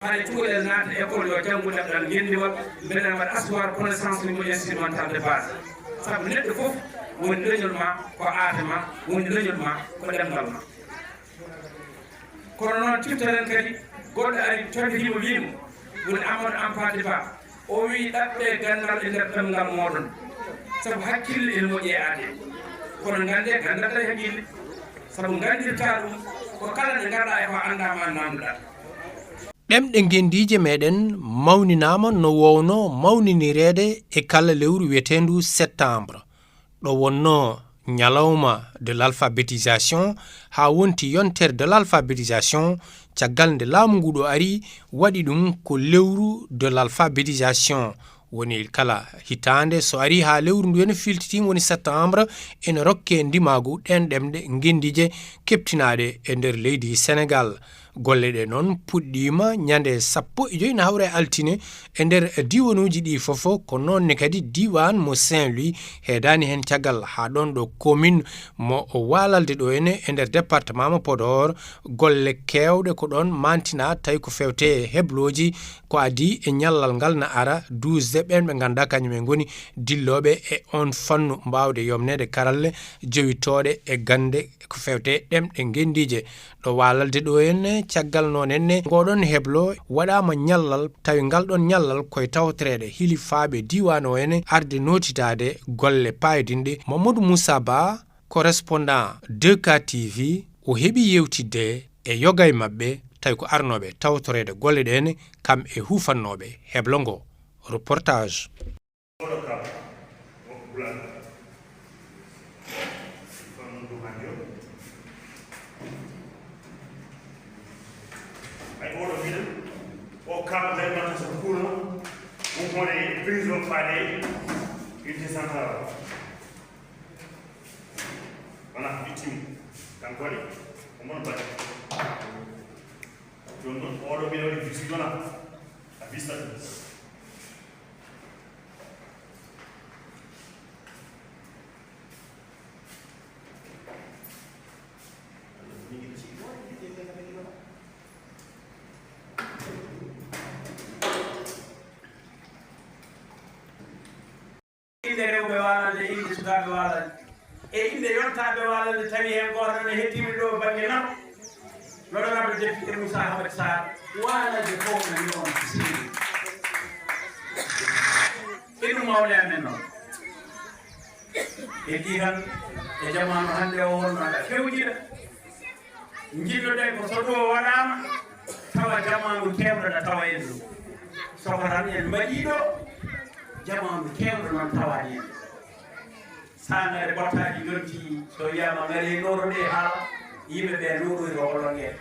hay cuuɗel naata école yo janngude ɗan gendiwal mbelen waɗa assoir connaissance mo instrumental de base sabu neɗɗo fof woni leñol ma ko aade ma woni leñol ma ko ɗemgal ma kono noon tiftaren kadi goɗɗo ari codditimo wiimo woni Amadou Hampâté Bâ o wi ɗaɓɓe gandal e nder ɗemgal moɗon sabu hakkille ene moƴƴi e aade kono gande gandata e haqqille sabu gandirta ɗum ko kala nde garɗa e ko andama namdoɗa ɗemɗe gendiije meɗen mawninama no wowno mawninirede e kala lewru wiyetendu septembre ɗo wonno ñalawma de l'alphabétisation ha wonti yontere de l'alphabétisation caggal nde laamu ngu ari waɗi ɗum ko lewru de l'alphabétisation woni kala hitande so ari ha lewru ndu ene filtitima woni septembre ene rokke ndimagu ɗen ɗemɗe gendiije keptinaɗe e nder leydi Sénégal golle ɗe noon puɗɗima ñande 15 hawre altine e nder diwanuji ɗi fofo ko nonne kadi diwan mo Saint-Louis heedani hen caggal ha ɗon ɗo commune mo walalde ɗo ene e nder département mo Podor golle kewɗe ko ɗon mantina tawi ko fewte hebloji ko adi e ñallal ngal na ara 12 ɓen ɓe ganda kañumen goni dilloɓe e on fannu mbawde yomnede karalle jowitoɗe e gande ko fewte ɗemɗe gendiije ɗo walalde ɗo ene caggal noon enne goɗon heblo waɗama ñallal tawi ngal ɗon ñallal koye tawtorede hilifaɓe diwan o ene arde notitade golle payidinɗe Mamadou Moussa Ba correspondant 2K TV o heeɓi yewtidde e yogay mabɓe tawi ko arnoɓe tawtorede golle ɗene kam e hufannoɓe heblo ngo reportage Cap d'Allemagne sur le courant, où on est pris au palais, il descend là. Voilà, victime. Encore, on va pas. Donc, on va bien le visiter là. La vista. inde rewɓe walande inde sukaɓe walande e inde yontaɓe walande tawi hen goto ne hettimi ɗo banggue nam loɗonaɓe député Moussa Hamad Sarr walade fof no wi on siri e ɗum mawle amen noon e ɗi tan e jamanu hande o wonno aɗa fewjira jilloɗen ko so ɗo waɗama tawa jamanu kewɗoɗa tawa en ɗum soko tan en mbaɗiɗo jamanu kewɗo noon tawani en sangare bottaji yonti so wiyama ngari noroɗe haala yimɓeɓe noroyro olon en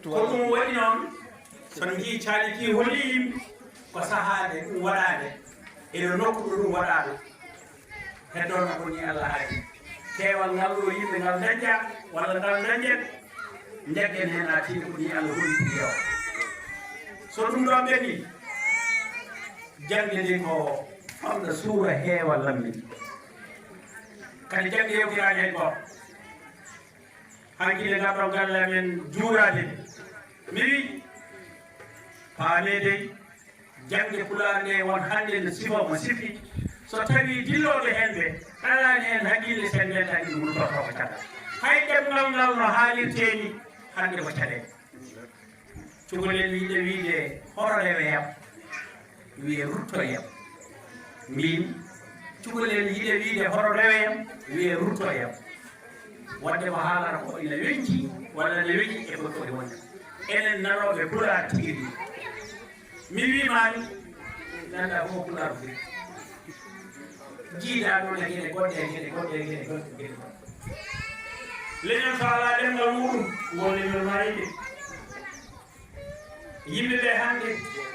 ko ɗum waɗi noon sono jii caliki holi yimɓe ko sahade ɗum waɗade ene nokkuɗo ɗum waɗaɗo heddono ko ni Allah haaji keewal ngal ɗo yimɓe ngal dañƴa walla ngal dañƴen jaggen hen ha tini ko ni Allah holliɗi o so ɗum ɗon ɓeni jangde ndi ko famɗa suura heewa lammini kadi jangde yewtiraji hen goto hankille ngal ɗon galle amen juurade mi wi paamede jangde pulaar nde won hande nde sifa mo sifi so tawi dilloɓe hen ɓe ɗalani hen haqqille sen ndentani ɗum ruttoto ko caggal hay ɗemngal ngal no haalirteni hande ko caɗele cukalel yiɗe wiide hoto reweyam wiye ruttoyam min cukalel yiɗe wiide hoto reweyam wiye ruttoyam wadde mo haalata ko ina weñci walla ne weñi e ko foti wonde enen nanoɓe pulaar tigui mi wimani ganda fof pulaar foti jiiɗa noon e gueɗe goɗɗe e gueɗe goɗɗe e gueɗe goɗɗe gueɗe goɗɗe leñol so ala ɗemgal muɗum won leñol mayde yimɓeɓe hande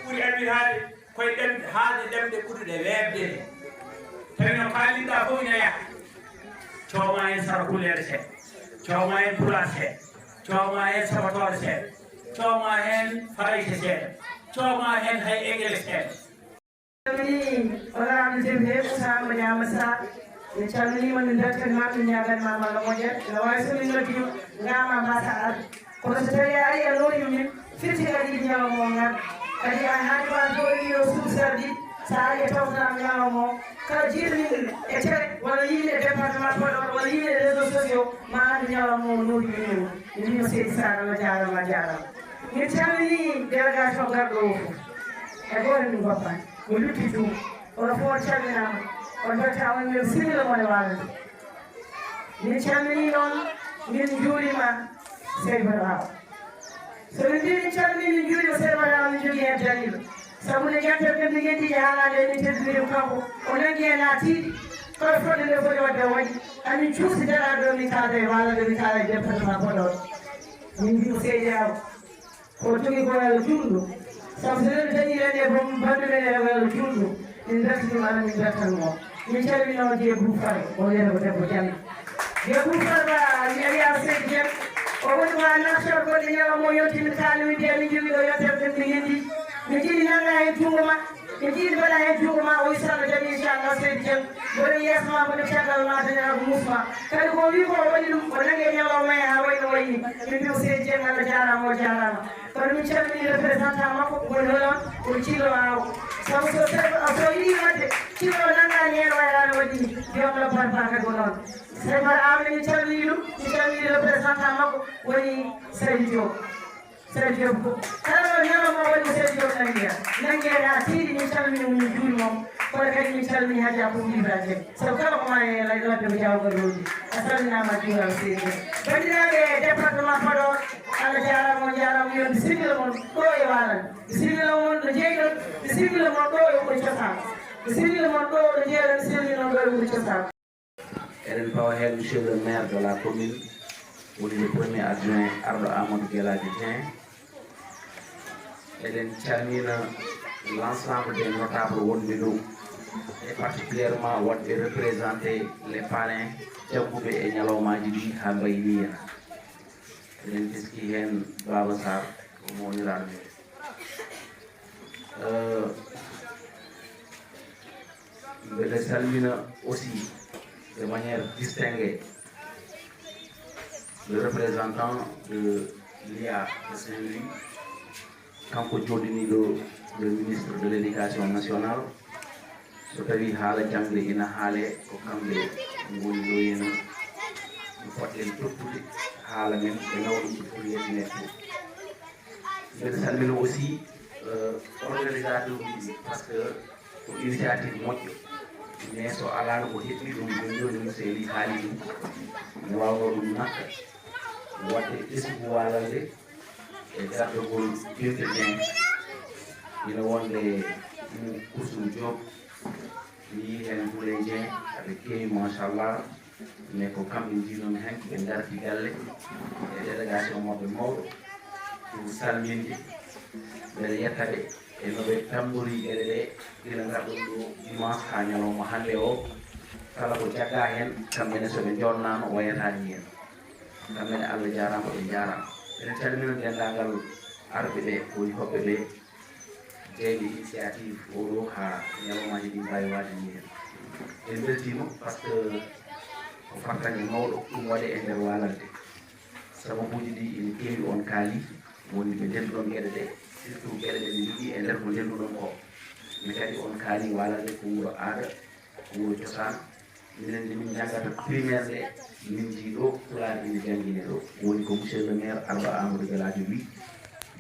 ɓuuri aɓirade koye ɗemɗe haade ɗemɗe ɓurɗe weebde ɗe tawi no kaaliɗa fof ina yaha cooma hen sarakullere seeɗa cooma hen pulaar seeɗa cooma hen sabatore seeɗa cooma hen farayte seeɗa cooma hen hay engele seeɗa honorable député Moussa Madiama Sarr mi calminima min beltanima min ñaganimama Allah moƴƴere no wawi somin noddima gama mbasa arde kono so tawi a ari a lorima min kadi ñalawma o ngar kadi a haali ma jooɗiɗo suusardi so ari e tawtanama ñalawma o kala jiirniɗo e tere walla yimɓe département Podor walla yimɓe réseaux sociaux ma andu ñalawma o noodi minen mi mbima seydi Sar Allah jarama a jarama min calmini délégation garɗo o fof e goto min goppani mo lutti tum oɗo fof calminama on dotta on min simila mone walde min calmini noon min juurima seydi Badaw so min mbi min calmini min juurima seydi Badaw min jogui hen dalilo sabu nde ƴettere ɓe mi ƴettiji haalade min teddiniri kanko o nangi e naatiɗi kono fodde nde foti wadde waɗi amin cuusi daraɗo min kaada e waalade min kaada e département Podor min mbimo seydi aw ko jogui ko welo juɗɗo sabu so neɗɗo dañi ene bandu men e welo juɗɗo min dartinima ana min dartanmo min calminoo Dié Bou Fare o wiyata ko debbo Diamé Dié Bou Fare ba wiyama seydi Dieng o woni ma naftor goɗɗe ñalawma o yonti min kaali min mbiya min jogui ɗo yontere ɗen mi yendi mi jiiɗi nanga hen junngo ma mi jiiɗi mbaɗa hen junngo ma o wi sallah jaɓi inchallah seydi Dieng mboɗo yeeso ma mboɗo caggal ma dañaako musma kadi ko wi ko waɗi ɗum o nangue ñalawma e ha wayno wayni min mbimo seydi Dieng Allah jarama o jarama kono min calmini représentant makko woni holon ko Thilo Aw sabu so yiɗi wadde Thilo nangani hen wayrano waɗi ni biyam la barba kadi ko noon Seymar Awne min calmini ɗum min calmini représentant makko woni Seydi Diop Seydi Diop kala ɗo ñalawma woni ko Seydi Diop nanguede ha tiiɗi min calmini min juuri moom kono kadi min calmini Hadji Abou Ibrahima sabu kala ko ma e lay wadde ko jawgal roji a salminama juural Seydi bandiraɓe département Podor Allah jarama on jarama yon bisimilla mon ɗo e walal bisimilla mon ɗo jeeyɗon bisimilla mon ɗo e wuro cosaan bisimilla mon ɗo ɗo jeeyɗon bisimilla mon ɗo e wuro cosaan eɗen pawa hen monsieur le maire de la commune woni le premier adjoint arɗo Amadou Guelaji Dieng eɗen calmina l'ensemble des notables wonɓe ɗo et particulièrement wonɓe représenté les parrains jagguɓe e ñalawmaji ɗi ha mbayniya eɗen teski hen Baba Sarr ko mawniraɗo men mbeɗa salmina aussi de manière distinguée le représentant de l'IA de Saint-Louis kanko joɗiniɗo le ministre de l'éducation nationale so tawi haala jangde ina haale ko kamɓe ngoni ɗo henna no poɗɗen tottude haala men ɓe nawa ɗum ko foti yettinede fof mbeɗa salmina aussi organisateur uji par ce que ko initiative moƴƴo mais so alano ko heɓɓi ɗum ɗum joni monsieur Eli haali ɗum mi wawno ɗum nakka wadde ɓesgu walalde e gardogol Binta Dieng ina wonde Kousum Diop mi yii hen Moulay Dieng aɓe keewi machallah mais ko kamɓe jiinomi hen ɓe darti galle e délégation mabɓe mawɗo ɗum salminde mbeɗa yettaɓe e noɓe tambori gueɗe ɗe gila garɗon ɗo dimanche ha ñalawma hande o kala ko jagga hen kamɓene soɓe jonnama wayatani hen kamɓene Allah jarama ɓe jarama eɗen calmina dendagal arɓe ɓe woni hoɓɓe ɓe jeyɓe initiative oɗo ha ñalawmaji ɗi mbawi wade ni hen en beltima par ce que ko fartague mawɗo ɗum waɗe e nder walalde sababuji ɗi ene keewi on kaali woni ɓe ndenduɗon gueɗe ɗe surtout gueɗe ɗe ɓe jogui e nder ko ndenduɗon ko mais kadi on kaali walalde ko wuuro aada ko wuuro cosaan minen nde min janggata primaire ɗe min jiiɗo pulaar ine janggine ɗo woni ko monsieur le maire arɗo Amadou Guelaji wi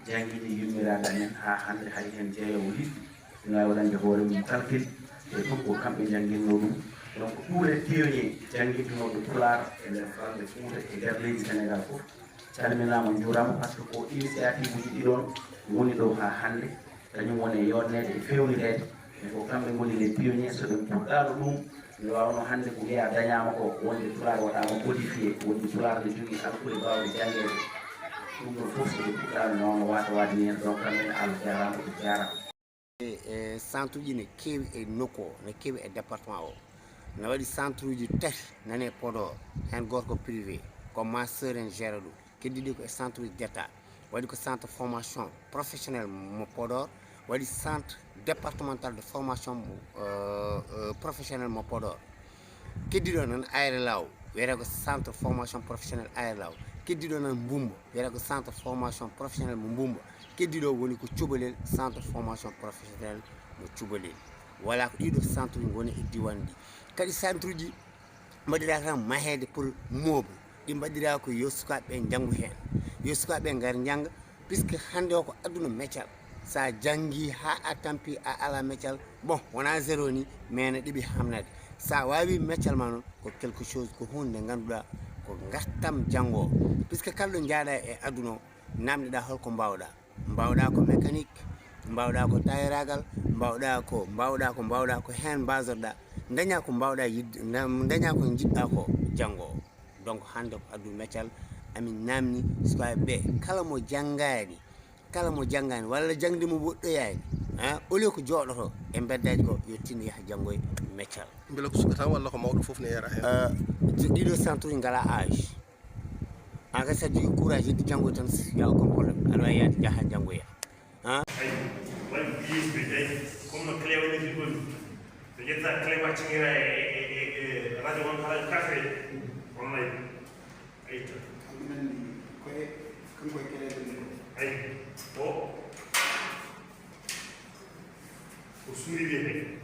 janggini yummiraɗe amen ha hande hay hen jeeyowo hiɗɗi ina waɗande hoore mum calcul e fof ko kamɓe jangguinno ɗum donc tous les pionniers jangguitinoɓe pulaar e nder falde Fouta e nder leydi Sénégal fof calminama juurama par ce que ko initiative uji ɗiɗon woni ɗo ha hande kañum woni e yodnede e fewnirede mais ko kamɓe goni les pionniers so ɓe puɗɗano ɗum mi wawno hande ko wiya dañama ko wonde pulaar waɗama modifié woni pulaar ne jogui alkuɗe mbawde janggede ɗum ɗo fof soɓe puɗɗano noon wata wade ni hen donc kamɓene Allah jarama ɓe jarama centre uji ne keewi e nokku o ne keewi e département o ne waɗi centre uji tati nane e Podor hen goto ko privé ko ma sœur en géré ɗum keddiɗi ko e centre uji d'état waɗi ko centre formation professionnel mo Podor waɗi centre départemental de formation professionnel mo Podor keddiɗo noon Aéré Law wiyete ko centre formation professionnel Aéré Law keddiɗo nan Mbumba wiyata ko centre formation professionnel mo Mbumba keddiɗo woni ko cubalel centre formation professionnel mo cubalel wala ko ɗiɗo centre uji goni e diwan ɗi kadi centre uji mbaɗira tan mahede pour meuble ɗi mbaɗira ko yo sukaɓeɓe janggu hen yo sukaɓeɓe gar jangga puisque hande o ko aduna meccal sa jangi ha a tampi a ala meccal bon wona zéro ni mais ne ɗiɓi hamnade sa wawi meccal ma noon ko quelque chose ko hunde nde ganduɗa ko gartam janggo puisque kala ɗo jaaɗa e aduna o namdeɗa holko mbawɗa ko mécanique mbawɗa ko tayiragal mbawɗa ko hen basorɗa daña ko mbawɗa yidde daña ko jiɗɗa ko janggo donc hande ko aduna meccal amin namni sukaɓeɓe kala mo janggani walla jangde mo woɗɗoyani au lieu ko jooɗoto e beddaji ko yo tinno yaaha janggoye meccal beele ko suka tan walla ko mawɗo foof ne yara hen ɗiɗo centre uji ngala âge an kadi sa jogui courage yidde janggoye tan ya aucun probléme aɗa wawi yaade jaaha janggoya ay waɗi yisɓe tawi comme no clé woni fi ɗon so ƴetta clé waccinira e radio on haala café on nayi ay koye kanko e keɗeɗe ay o suuri wiyete